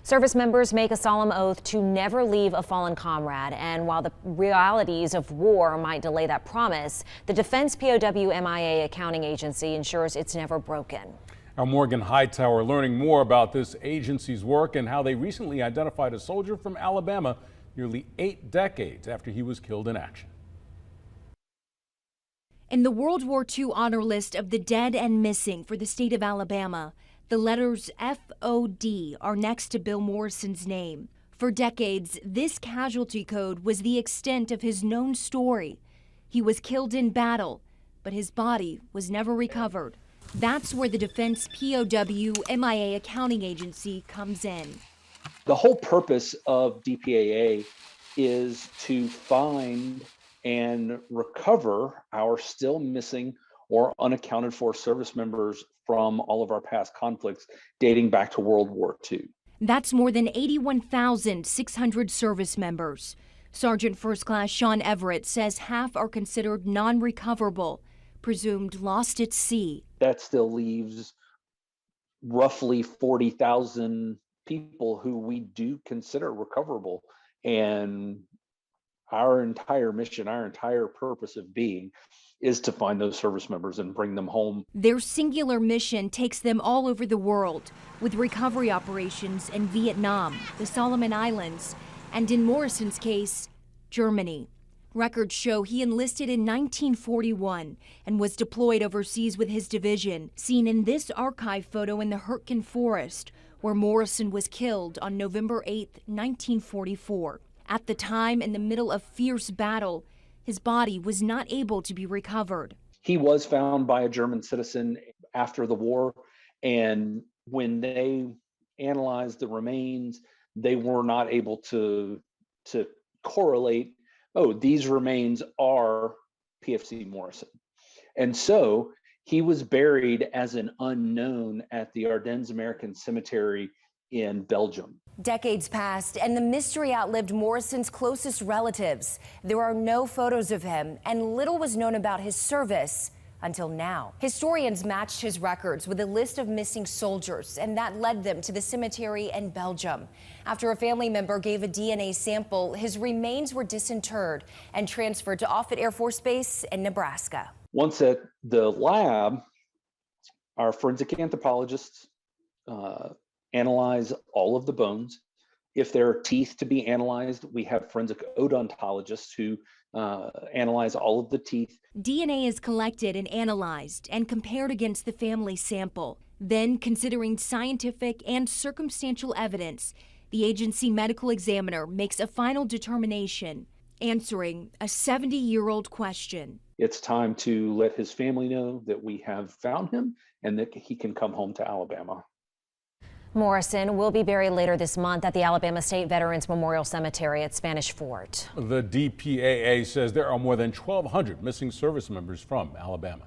Service members make a solemn oath to never leave a fallen comrade, and while the realities of war might delay that promise, the Defense POW MIA accounting agency ensures it's never broken. Our Morgan Hightower learning more about this agency's work and how they recently identified a soldier from Alabama nearly 8 decades after he was killed in action. In the World War II honor list of the dead and missing for the state of Alabama, the letters FOD are next to Bill Morrison's name. For decades, this casualty code was the extent of his known story. He was killed in battle, but his body was never recovered. That's where the Defense POW MIA accounting agency comes in. The whole purpose of DPAA is to find and recover our still missing or unaccounted for service members from all of our past conflicts dating back to World War II. That's more than 81,600 service members. Sergeant First Class Sean Everett says half are considered non-recoverable, presumed lost at sea. That still leaves roughly 40,000 people who we do consider recoverable. And our entire mission, our entire purpose of being is to find those service members and bring them home. Their singular mission takes them all over the world, with recovery operations in Vietnam, the Solomon Islands, and in Morrison's case, Germany. Records show he enlisted in 1941 and was deployed overseas with his division, seen in this archive photo in the Hurtgen Forest, where Morrison was killed on November 8, 1944. At the time, in the middle of fierce battle, his body was not able to be recovered. He was found by a German citizen after the war, and when they analyzed the remains, they were not able to correlate, oh, these remains are PFC Morrison. And so he was buried as an unknown at the Ardennes American Cemetery in Belgium. Decades passed, and the mystery outlived Morrison's closest relatives. There are no photos of him, and little was known about his service until now. Historians matched his records with a list of missing soldiers, and that led them to the cemetery in Belgium. After a family member gave a DNA sample, his remains were disinterred and transferred to Offutt Air Force Base in Nebraska. Once at the lab, our forensic anthropologists analyze all of the bones. If there are teeth to be analyzed, we have forensic odontologists who analyze all of the teeth. DNA is collected and analyzed and compared against the family sample. Then, considering scientific and circumstantial evidence, the agency medical examiner makes a final determination, answering a 70-year-old question. It's time to let his family know that we have found him and that he can come home to Alabama. Morrison will be buried later this month at the Alabama State Veterans Memorial Cemetery at Spanish Fort. The DPAA says there are more than 1,200 missing service members from Alabama.